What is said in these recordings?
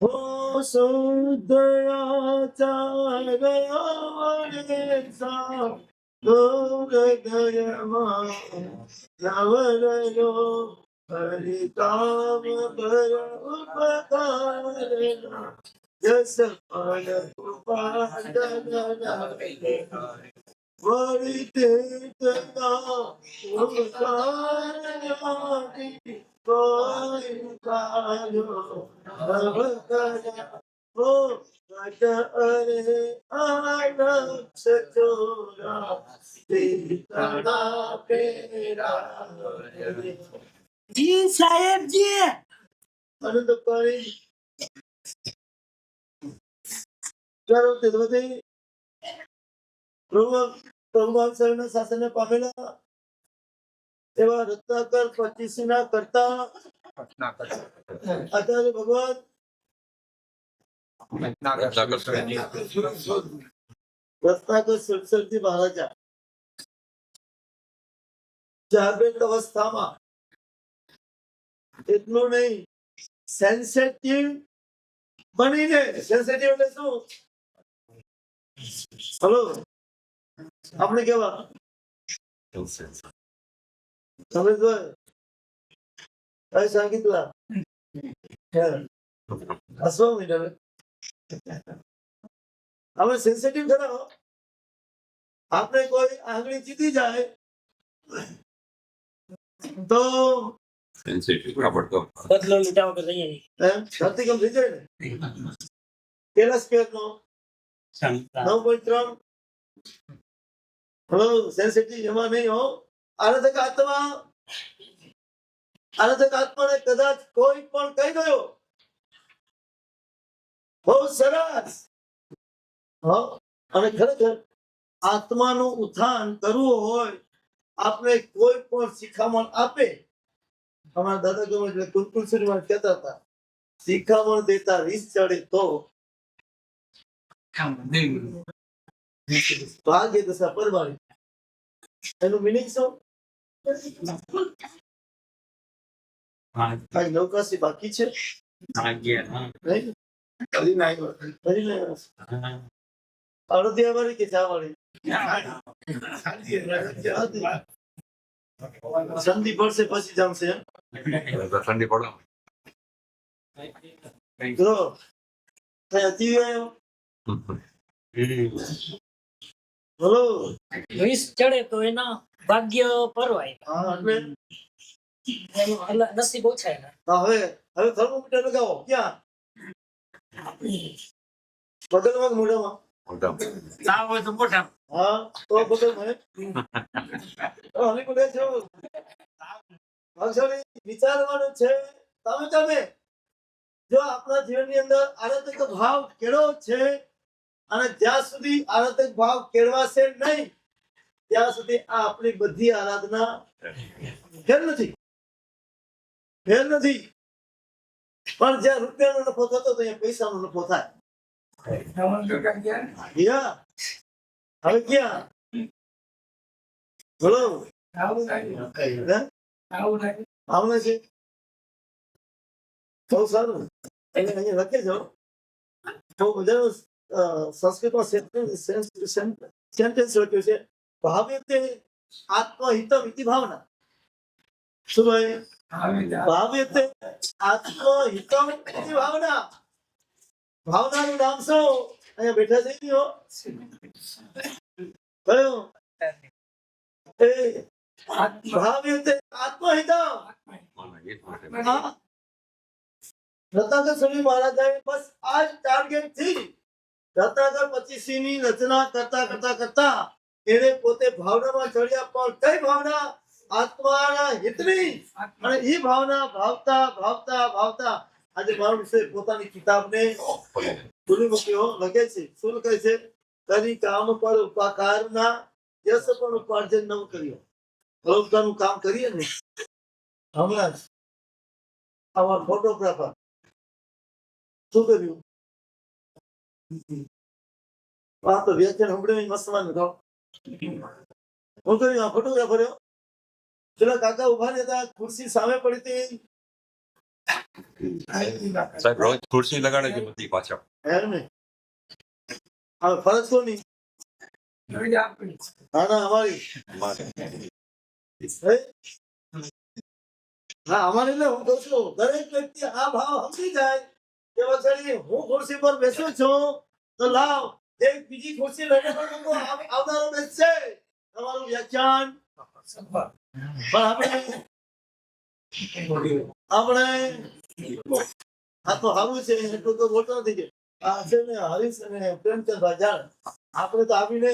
ઓ શુદ્ધયાચાર્ય હૃદયમાં નવરયો હરિકામ ભર ઉપકારના જસ ફલ ઉપાદના વળી તીર્થના ઉકારયાથી કોઈ કાર્યો નવ કર્યા ઓ ઘટ અરે આનક્ષ ચોરા તીર્થના પેરા જી સાહેબજી આનંદ પાણી ચાલો તિરુપતિ પ્રભુભાન શરણના શાસનને પામેલા એવા રત્નાકર 25 ના કરતા આચાર્ય ભગવાન રત્નાકર સરસ્વતી મહારાજા જાગૃત અવસ્થામાં એટલું નહીં સેન્સિટિવ બનીને, સેન્સિટિવ એટલે શું? હલો, આપણે કેવા સમજ काय सांगितलं हसवा मीटर આપણે સેન્સિટિવ ખરા. આપણે કોઈ આંગળી જીતી જાય તો બદલો લીધા વગર નહીં ધરતીકંપ થઈ જાય ને. કેટલા સ્કેલ નો 9.3. હલો, સેન્સિટિવ એમાં નહીં હો. આરાધક આત્માને કદાચ કોઈ પણ કહી ગયો બહુ સરસ, અને ખરેખર આત્માનું ઉત્થાન કરવું હોય, આપણે કોઈ પણ શિખામણ આપે. અમારા દાદા ગમે એટલે કુલકુલ સુરીમાં કહેતા હતા, શિખામણ દેતા રીસ ચડે તો ભાગ્ય દશા પરવારી. એનું મિનિંગ શું? નૌકાશી બાકી છે, અડધિયા વાળી કે ચા વાળી ઠંડી પડશે પછી જમશે. ઠંડી પડે બોલો, વીસ ચડે તો એના ભાગ્ય પરવાય. એટલે નસીબ ઓછા. હવે થર્મોમીટર લગાવો. ક્યાં? બગલમાં મોઢામાં હોય તો મોઢા. હા, તો બગલમાં વિચારવાનું છે. તમે જો આપણા જીવનની અંદર આરાધક ભાવ કેળવો છે, અને જ્યાં સુધી આરાધક ભાવ કેળવાશે નહીં ત્યાં સુધી આ આપણી બધી આરાધના ફેર નથી. પણ જ્યાં રૂપિયાનો નફો થતો તો અહીંયા પૈસાનો નફો થાય. હવે ક્યાં બોલો ભાવના છે. બહુ સારું. અહીંયા લખે છો બહુ મજાનું સંસ્કૃતમાં સેન્ટેન્સ લખ્યું છે, ભાવ્યતે આત્મહિતમ ઇતિ ભાવના. શું ભાઈ? ભાવ્યતે આત્મહિતમ ઇતિ ભાવના. ભાવનાનું નામ શું? અહીંયા બેઠા છે કયો? ભાવ્યતે આત્મહિતમ. રત્નાકર સ્વામી મહારાજાએ બસ આ જ ટાર્ગેટ થી રત્નાકર 25 ની રચના કરતા એને પોતે ભાવનામાં ચડ્યા. પણ કઈ ભાવના? આત્માના હિતની. અને એ ભાવના ભાવતા આજે મારું છે પોતાની કિતાબને ખુલ્લી મૂક્યો લખે છે. શું લખે છે? કરી કામ પર ઉપાકારના યશ પણ ઉપાર્જન ન કર્યો. પરોપકારનું કામ કરીએ ને. હમણાં જ અમારા ફોટોગ્રાફર શું કર્યું? આ તો વ્યાખ્યાન સાંભળ્યું મસ્તમાં નતો. શું કર્યું? આ ફોટોગ્રાફર પેલા કાકા ઉભા રહેતા, ખુરશી સામે પડી હતી, સાહેબ રોજ ખુરશી લગાડે છે બધી પાછળ. એમ ને હવે ફરજ કોની? હા ના અમારી હે? હા અમારે એટલે હું કહું છું દરેક વ્યક્તિ આ ભાવ સમજી જાય કે વછડી હું ખુરશી પર બેસ્યો છું તો લાવ એક બીજી ખુરશી લઈને પણ લોકો આવનારો બેસશે તમારું વ્યાખ્યાન પણ આપણે આ તો સારું છે એટલું તો બોલતો નથી કે આ છે ને હરીશ અને પ્રેમચંદભાઈ જાણ આપણે તો આવીને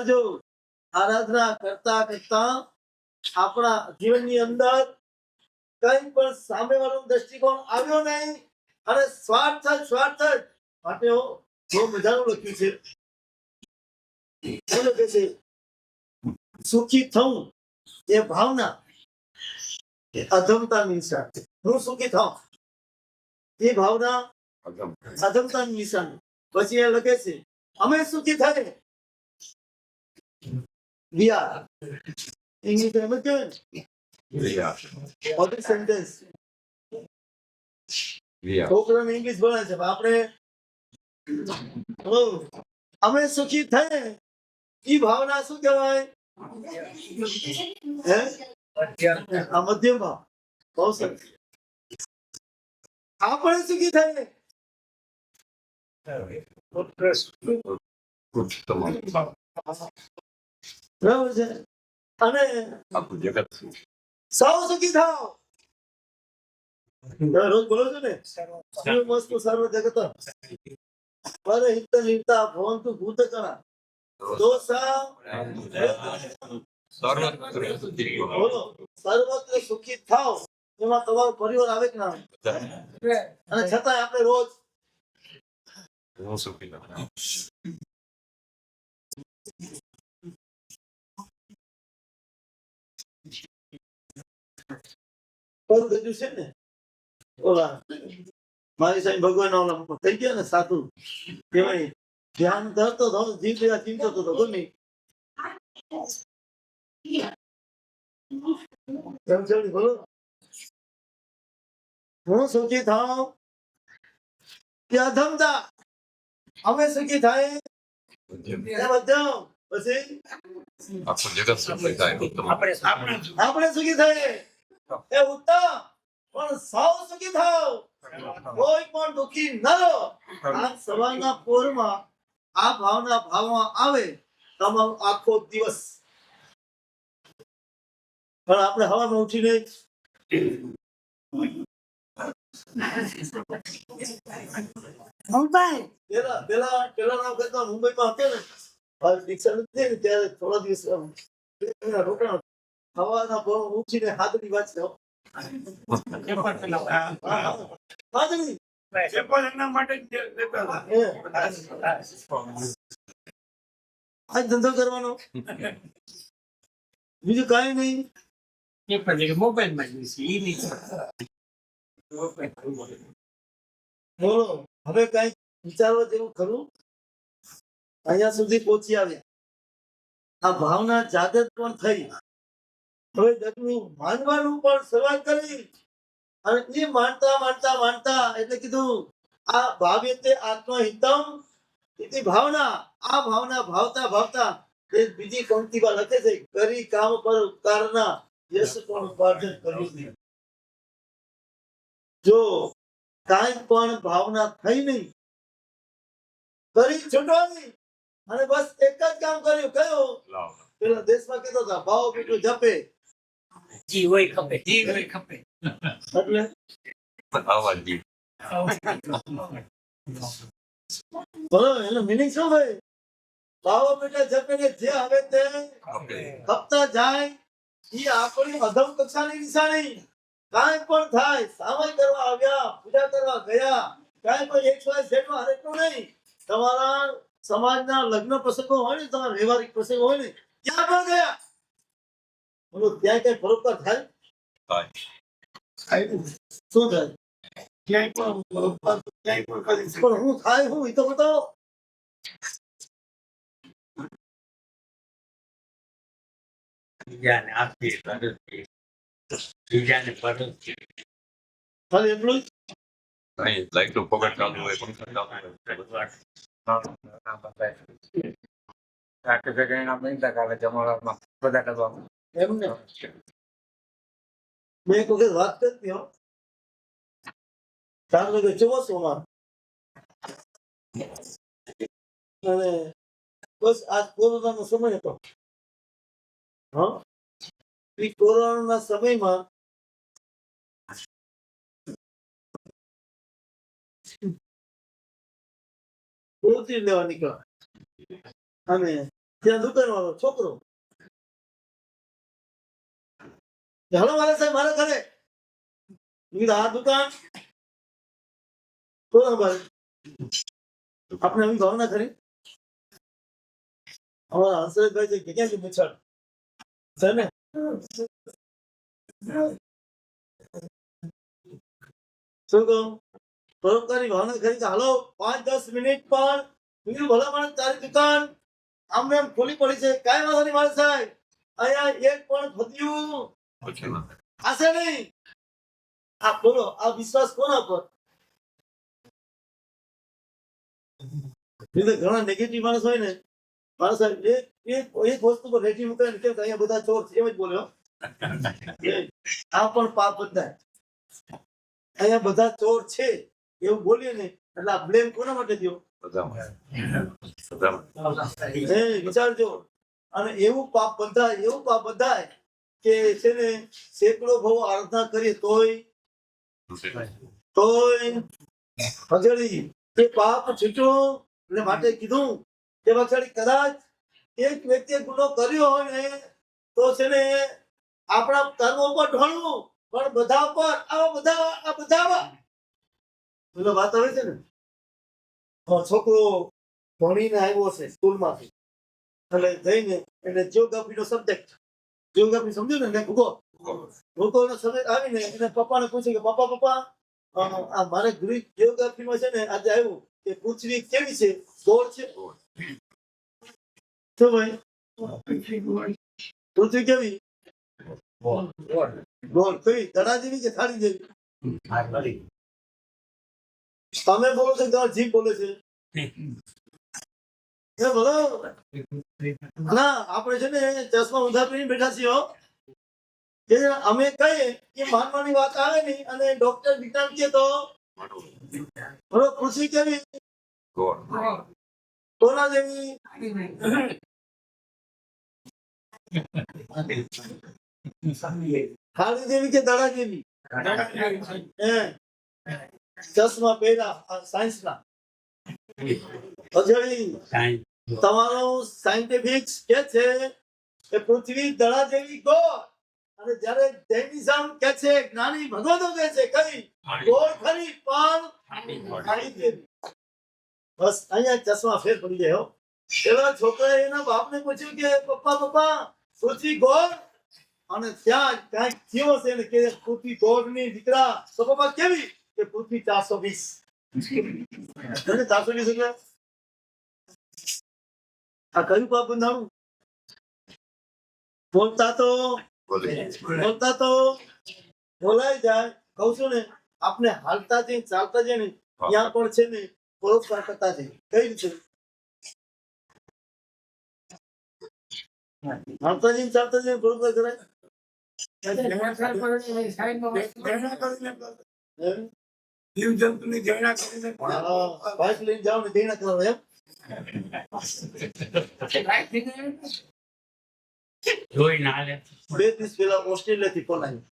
જો આરાધના કરતા કરતા આપણા જીવનની અંદર કઈ પણ સામે વાળો દ્રષ્ટિકોણ આવ્યો નહીં અને સ્વાર્થ માટે બહુ મજાનું લખ્યું છે શું લખે છે? સુખી થવું એ ભાવના એ અધમતાની નિશાન. હું સુખી થાઉં એ ભાવના અધમતાની નિશાન. પછી એ લખે છે અમે સુખી થાય we are English એમ જ કહેવાય ને ઓર સેન્ટેન્સ છોકરાને ઇંગ્લિશ ભણે છે આપણે અમે સુખી થઈએ એ ભાવના શું કહેવાય? હે આ મધ્યમ ભાવ બહુ સરસ. આપણે સુખી થઈએ બરાબર છે અને આખું જગત સૌ સુખી થાવ રોજ બોલો છો ને મસ્ત સર્વ જગત પર હિત નિર્તા ભવંતુ ભૂતકરા દોષા બોલો સર્વત્ર સુખી થાવ એમાં તમારો પરિવાર આવે કે ના આવે? અને છતાંય આપણે રોજ હું સુખી ન બધું છે ને ઓલા મારી સાહેબ ભગવાન ઓલા થઈ ગયા ને સાધુ કેવાય ધ્યાન ધરતો હતો જીવ જેવા ચિંતો હતો ગમે બોલો હું સુખી થાવ કે અધમતા? અમે સુખી થાય પછી આખું જગત સુખી થાય આપણે સુખી થાય એ ઉત્તમ પણ સૌ સુખી થાવ કોઈ પણ દુખી ન રહો. આ સવારના પોરમાં આ ભાવના ભાવમાં આવે તમારો આખો દિવસ. પણ આપણે હવામાં ઉઠીને પેલા નામ કરતા મુંબઈમાં હતો ને દીક્ષા નથી ને ત્યારે થોડા દિવસ રોકાણ હવાના પોરમાં ઉઠીને હાથની વાત છે આજ ધંધો કરવાનો બીજું કઈ નહીં. બોલો હવે કઈ વિચારવા જેવું ખરું? અહીંયા સુધી પહોંચી આવ્યા આ ભાવના જાગૃત પણ થઈ હવે દગનું માનવાનું પણ શરૂઆત કરી અને એ માનતા એટલે કીધું આ ભાવ્ય તે આત્મહિતમ ઇતિ ભાવના. આ ભાવના ભાવતા એ બીજી પંક્તિમાં લખે છે કરી કામ પર ઉપકારના યશ પણ ઉપાર્જન કર્યું. જો કાંઈ પણ ભાવના થઈ નહીં કરી છૂટવાની અને બસ એક જ કામ કર્યું કયો પેલા દેશમાં કીધો હતા ભાવ પીટું જપે જી હોય ખપે એટલે બરોબર એનો મિનિંગ શું ભાઈ? ભાવ પીટે જપે ને જે હવે તે ખપતા જાય એ આપણી અધમ કક્ષાની નિશાની. કાંઈ પણ થાય સામાય કરવા આવ્યા પૂજા કરવા ગયા કાંઈ પણ એક સ્વાય સેટમાં હરેકનું નહીં. તમારા સમાજના લગ્ન પ્રસંગો હોય ને તમારા વ્યવહારિક પ્રસંગો હોય ને ત્યાં પણ ગયા બોલો ત્યાં કઈ પરોપકાર થાય? શું થાય? પણ હું થાય હું એ તો બતાવો. બીજાને આપીએ બીજાને પરત ખાલી એટલું જ? અહીં લાઈટનું પકડ ચાલુ હોય, પંખા ચાલુ હોય, એમ ને મેં એક વખત વાત કરી હો, 4 વાગે ચોમાસુમાં, અને બસ આ કોરોનાનો સમય હતો. હા, એ કોરોનાના સમયમાં રોટી લેવા નીકળ્યા, અને ત્યાં દુકાન વાળો છોકરો, હાલો મારા સાહેબ મારા ઘરે. મેં કીધું આ દુકાન બરાબર, આપણે એવી ભાવના કરી. અમારા હંસરાજભાઈ છે કે ક્યાંથી પૂછાડ છે ને, શું કહું, પરોપકારની ભાવના કરી કે હાલો 5-10 મિનિટ પણ બીજું ભલા માણસ તારી દુકાન આમને એમ ખોલી પડી છે, કાંઈ વાંધો નહીં મારા સાહેબ, અહીંયા એક પણ ફદ્યું આશે નહીં. આ બોલો, આ વિશ્વાસ કોના પર? બીજા ઘણા નેગેટિવ માણસ હોય ને, મારા સાહેબ એક વસ્તુ પર રેટી મૂકે ને કેમ કે અહીંયા બધા ચોર છે એમ જ બોલ્યો. આ પણ પાપ બંધાય, અહીંયા બધા ચોર છે એવું બોલીએ ને એટલે આ બ્લેમ કોના માટે થયો? વિચારજો. અને એવું પાપ બંધાય કે છે ને સેંકડો ભાવ આરાધના કરીએ તોય ભજડી એ પાપ છૂટ્યું. એટલે માટે કીધું કે ભજડી કદાચ એક વ્યક્તિએ ગુનો કર્યો હોય ને તો છે ને આપણા કર્મો પર ઢોળવું, પણ બધા પર આ બધા પેલો વાત આવે છે ને, છોકરો ભણીને આવ્યો છે સ્કૂલમાંથી, એટલે જઈને એટલે જીઓગ્રાફી નો સબ્જેક્ટ, જીઓગ્રાફી સમજ્યું ને, ભૂગોળનો સબ્જેક્ટ આવીને એને પપ્પાને પૂછે કે પપ્પા આ મારે ગ્રીક જીઓગ્રાફીમાં છે ને આજે આવ્યું કે પૃથ્વી કેવી છે, ગોળ છે. તો ભાઈ પૃથ્વી કેવી? ગોળ. કેવી? દડા જેવી કે થાળી જેવી? તમે બોલો છો તમારી જીભ બોલે છે બોલો ના. આપણે છે ને ચશ્મા ઊંધા પહેરીને બેઠા છીએ કે અમે કહીએ કે માનવાની વાત આવે નહીં, અને ડોક્ટર વિજ્ઞાન કહે તો પૃથ્વી કેવી? કોના જેવી? થાળી જેવી કે દડા જેવી? ચશ્મા પહેર્યા સાયન્સના. તમારું સાયન્ટિફિક કે છે કે પૃથ્વી દડા જેવી ગોળ, અને જ્યારે જૈનિઝમ કે છે, જ્ઞાની ભગવતો કે છે કઈ ગોળ ખરી પણ થાળી જેવી. બસ અહીંયા ચશ્મા ફેર પડી જાય. પેલા છોકરાએ એના બાપને પૂછ્યું કે પપ્પા પૃથ્વી ગોળ, અને ત્યાં ક્યાંક થયો છે ને કે પૃથ્વી ગોળ ની દીકરા, તો પપ્પા કેવી? કે પૃથ્વી 420. 420 એટલે આ કયું પાપ બંધાણું? બોલતા તો બોલાઈ જાય. કઉ છું ને, આપણે હાલતા જઈને ચાલતા જઈને ત્યાં પણ છે ને પરોપકાર કરતા જઈએ. કઈ રીતે? હાલતા જઈને ચાલતા જઈને પરોપકાર કરાય. જીવજંતુની જૈના કરીને બાઇક લઈને જાવ ને જૈના કરો એમ. જોઈ ના લે. 2 દિવસ પહેલા ઓસ્ટ્રેલિયા થી ફોન આવ્યો,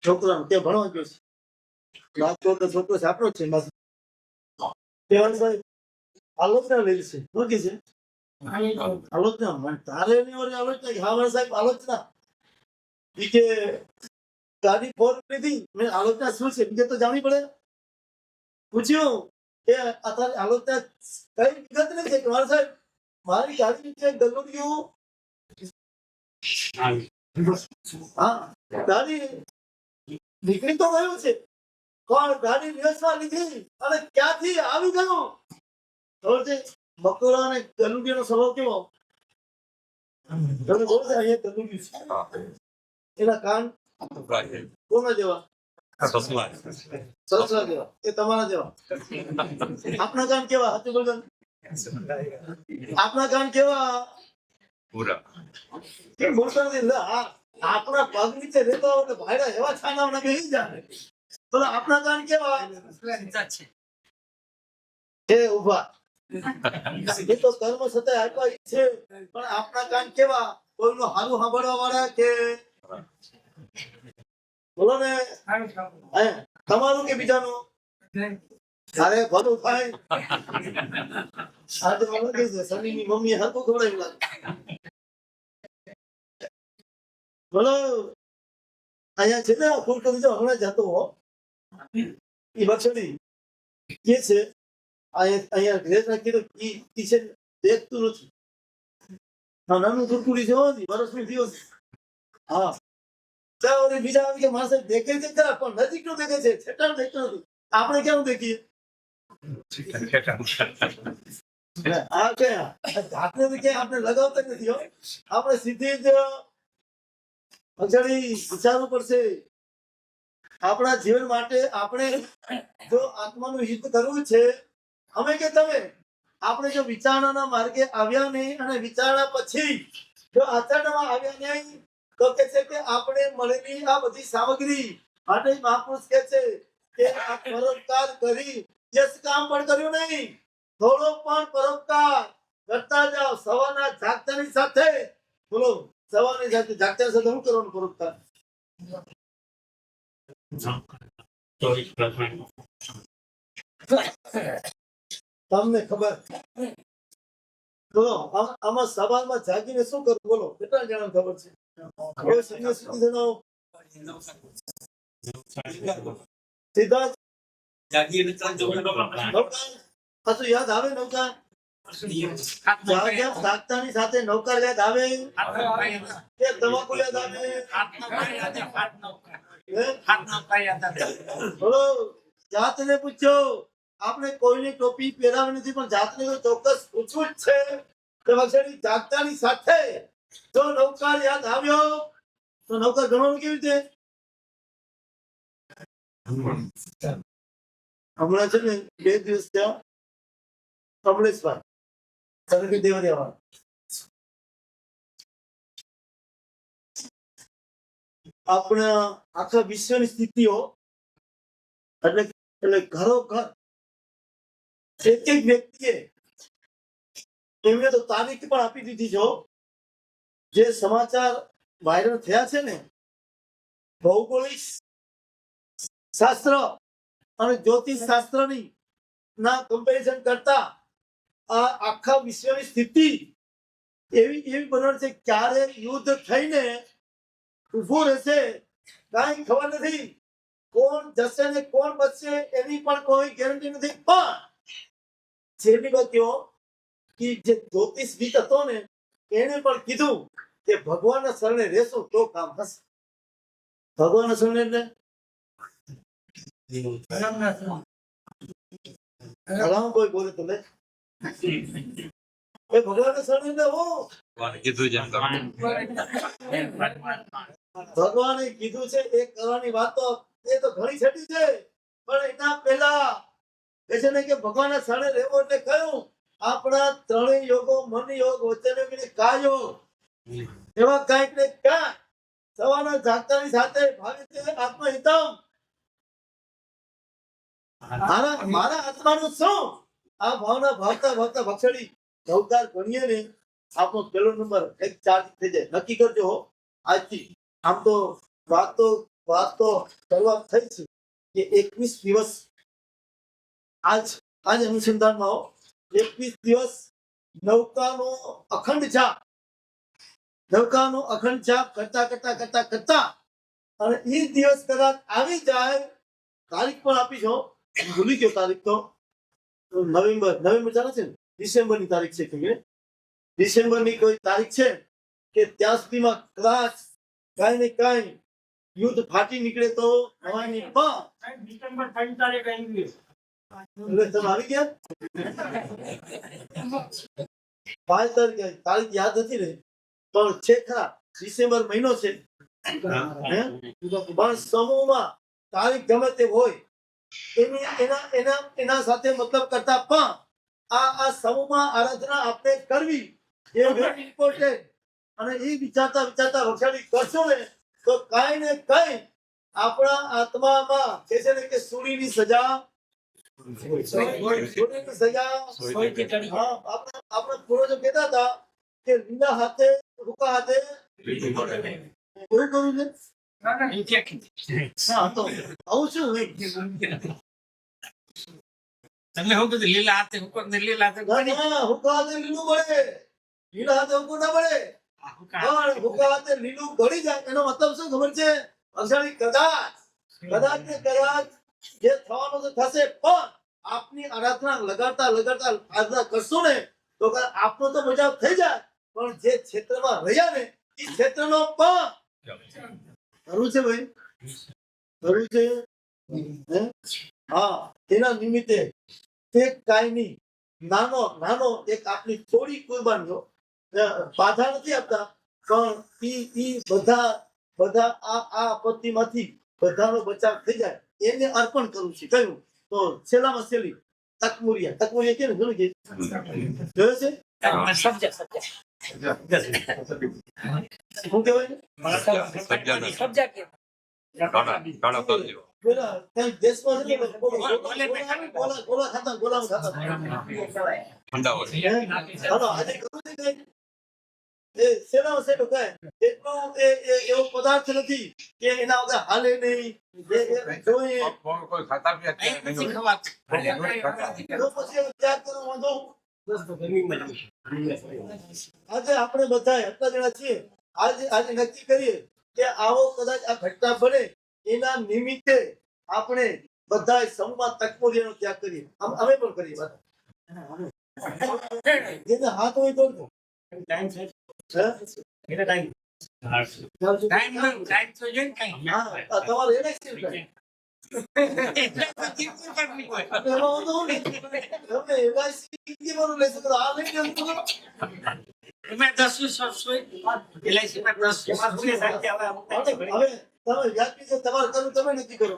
છોકરાનો ત્યાં ભણવા ગયો છે. છોકરો છે આપણો જ છે. આલોચના લેવી છે. શું કે છે? આલોચના. તારે નહીં હોય આલોચના. હા મારા સાહેબ આલોચના. કે ગાડી ફોર લીધી, મેં આલોચના શું છે વિગત તો જાણવી પડે. પૂછ્યું કે અત્યારે આલોચના કઈ વિગત નથી છે. મારા સાહેબ મારી ગાડી છે ગલુડિયું, હા ગાડી નીકળી તો ગયું છે, પણ ગાડી રિવર્સમાં લીધી અને ક્યાંથી આવી ગયું. ખબર છે બકોડા અને ગલુડિયાનો સ્વભાવ કેવો? તમને ખબર છે અહીંયા ગલુડિયું છે, એના કાન કોના જેવા? સસલા. સસલા જેવા એ તમારા જેવા આપના કાન કેવા હાચું બોલજો ને. આપના કાન કેવા પૂરા. કેમ બોલતા નથી લે, આપણા પગ નીચે રહેતો હોય એટલે ભાઈડા એવા છાનાવના બેસી જાય તો આપના કાન કેવા છે ઉભા એ તો કર્મ છતાં આપ્યા ઈ છે પણ આપણા કાન કેવા કોઈનું હારું સાંભળવા વાળા કે બોલો ને હે, તમારું કે બીજાનું અરે ભલું થાય આજે મને કહે છે સનીની મમ્મીએ હરખું ખવડાવ્યું લાગે બોલો અહીંયા છે ને ફૂલ કરી દો હમણાં જતો હો એ બક્ષડી કે છે અહીંયા ગ્રેસ નાખી તો ઈ છે દેખતું નથી હા નાનું કુરકુરી છે હો ને વર્ષનું થયો છે હા ત્યાં બીજા આવી કે માણસ દેખે છે ખરા પણ નજીક નું દેખે છે છેટાણ દેખતું નથી આપણે કેમ દેખીએ આ કે જાતને તો ક્યાંય આપણે લગાવતા નથી હો આપણે સીધી જ અજાણી વિચારવું પડશે આપણા જીવન માટે આપણે જો આત્માનું હિત કરવું છે અમે કે તમે આપણે જો વિચારણાના માર્ગે આવ્યા નહીં અને વિચારણા પછી જો આચરણમાં આવ્યા નહીં તો કે છે કે આપણે મળેલી આ બધી સામગ્રી માટે મહાપુરુષ કે છે કે આ પરોપકાર કરી યશ કામ પણ કર્યું નહીં થોડો પણ પરોપકાર કરતા જાઓ સવારના જાગતાની સાથે બોલો સવારની સાથે જાગતા સાથે શું કરવાનું પરોપકાર 24 તમને ખબર બોલો આમાં સવારમાં જાગીને શું કરવું બોલો કેટલા જણા ખબર છે કોઈ સંન્યાસ સુધી જણાવો સીધા નૌકા પાછું યાદ આવે નૌકા જાગતાની સાથે નૌકા યાદ આવે કે તમાકુ યાદ આવે બોલો જાતને પૂછો આપણે કોઈની ટોપી પહેરાવી નથી પણ જાતને તો ચોક્કસ પૂછવું જ છે કે વગેરે જાગતાની સાથે જો નૌકાર યાદ આવ્યો તો નૌકાર ગણવાનું કેવી રીતે હમણાં છે ને 2 દિવસ ત્યાં કમલેશભાઈ સરગી દેવરિયા આપણા આખા વિશ્વની સ્થિતિઓ એટલે ઘરો ઘર એક એક વ્યક્તિએ એમને તો તારીખ પણ આપી દીધી છે જે સમાચાર વાયરલ થયા છે ને ભૌગોલિક શાસ્ત્ર અને જ્યોતિષ શાસ્ત્રની ના કમ્પેરિઝન કરતા આ આખા વિશ્વની સ્થિતિ એવી બનવાની છે ક્યારે યુદ્ધ થઈને ઉભું રહેશે કાંઈ ખબર નથી કોણ જશે ને કોણ બચશે એની પણ કોઈ ગેરંટી નથી પણ છેલ્લી વાત કહો કે જે જ્યોતિષવિદ હતો ને એને પણ કીધું કે ભગવાનના શરણે રહેશું તો કામ થશે ભગવાનના શરણે એટલે કોઈ બોલે તો લે એ ભગવાનના શરણે એટલે હો કીધું જેમ ભગવાને કીધું છે એ કરવાની વાત તો એ તો ઘણી છેટી છે પણ એના પહેલા કહે છે ને કે ભગવાનના શરણે રહેવો એટલે કયું આપણા ત્રણેય યોગો મન યોગ વચન કાયો એવા કાંઈક ને કાંઈક સવારના જાગતાની સાથે ભાવિ આત્મહિતમ મારા આત્માનું શું આ ભાવના ભાવતા ભાવતા ભક્ષડી ભવતાર ગણીએ ને આપણો પહેલો નંબર એક ચાર્જ થઈ જાય નક્કી કરજો હો આજથી આમ તો વાત તો શરૂઆત થઈ છે કે 21 દિવસ આજ અનુસંધાનમાં 21 દિવસ નૌકાનો અખંડ જાપ કરતા અને એ દિવસ કદાચ આવી જાય તારીખ પણ આપી છો ભૂલી ગયો તારીખ તો નવેમ્બર ચાલે છે ને ડિસેમ્બરની તારીખ છે કે ડિસેમ્બરની કોઈ તારીખ છે કે ત્યાં સુધીમાં કદાચ કાંઈ ને કાંઈ યુદ્ધ ફાટી નીકળે તો હવાની ડિસેમ્બર 5 તારીખ આવી ગઈ એટલે તમે આવી ગયા 5 તારીખ યાદ નથી ને પણ છે ખરા ડિસેમ્બર મહિનો છે પણ સમૂહમાં તારીખ ગમે તે હોય એના સાથે મતલબ કરતા પણ આ સમૂહમાં આરાધના આપણે કરવી એ વેરી ઇમ્પોર્ટન્ટ. અને એ વિચારતા વખાણી કરશો ને તો કાંઈ ને કઈ આપણા આત્મામાં કે છે ને કે સૂળીની સજા સૂળીની સજા હા, આપણા પૂર્વજો કહેતા હતા કે લીલા હાથે રૂકા હાથે એવું કહ્યું છે. હા, તો આવું શું હોય? તમે હું કીધું લીલા હાથે હુકમ ને લીલા હાથે ના, હુકા હાથે લીલું બળે, લીલા હાથે હુકું ના બળે. પણ હુકા હાથે લીલું બળી જાય એનો મતલબ શું ખબર છે? અક્ષરી કદાચ ને કદાચ જે થવાનું તો થશે, પણ આપની આરાધના લગાડતા આરાધના કરશો ને તો આપનો તો બચાવ થઈ જાય, પણ જે ક્ષેત્રમાં રહ્યા ને એ ક્ષેત્રનો પણ ખરું છે ભાઈ, ખરું છે. હે? હા, એના નિમિત્તે એક કાયમી નાનો એક આપની થોડી કુરબાનીઓ બાધા નથી આપતા, પણ ઈ બધા આ આપત્તિમાંથી બધાનો બચાવ થઈ જાય એને અર્પણ કરું છું. કયું તો છેલ્લામાં છેલ્લી તકમુરિયા કે ને ઘણું કે જોયો છે શું કહેવાય? ઘણો કરજો. પેલા કઈ દેશમાં છે ને ગોળા ખાતા ઠંડા હોય. હાલો આજે કરું છે કઈ એ સેનામાં સેનો કહે એટલો એવો પદાર્થ નથી કે એના વગર હાલે નહીં. જોઈએ કોઈ ખાતા બી અત્યારે નહીં હોય. તો પછી હવે ત્યાગ કરવો વાંધો. આજે આપણે બધા એટલા જણા છીએ, આજે નક્કી કરીએ કે આવો કદાચ આ ઘટના બને એના નિમિત્તે આપણે બધા સમૂહમાં તકમોરીનો ત્યાગ કરીએ. અમે પણ કરીએ બધા. જેને હાથ હોય તો ટાઈમ છે હે? એટલે ટાઈમ તો જોઈ ને કઈ હા, તમારે એને શું થાય? એમાં વાંધો નહીં. તમે LIC વાળું લેશો તો આ લઈ લેવું તો ખરો. તમે 10 વર્ષ LIC માં 10 હવે તમે વ્યાજબી છે, તમારે કરવું તમે નક્કી કરો.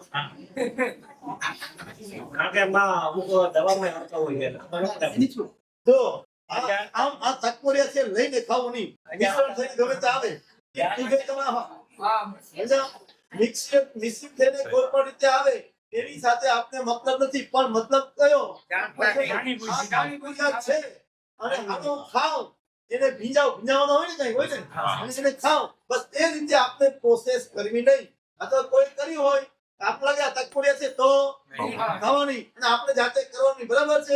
કારણ કે એમાં અમુક દવામાં આવતા હોય જો આમ આ તકમોરિયા છે લઈને ખાવું નહીં. મિશ્રણ થઈને ગમે તે આવે એ ભાઈ તમે મિશ્રિત થઈને કોઈ પણ રીતે આવે એની સાથે આપને મતલબ નથી, પણ મતલબ કયો જાણીબુજી છે. અને આનો ખાવ એને ભીંજાવાનો હોય ને કઈ હોય ને અને એને ખાવ બસ એ રીતે આપને પ્રોસેસ કરવી નહીં. અથવા કોઈ કર્યું હોય આપ લાગે આ તકમોરિયા છે તો ખાવાની અને આપણે જાતે કરવાની, બરાબર છે.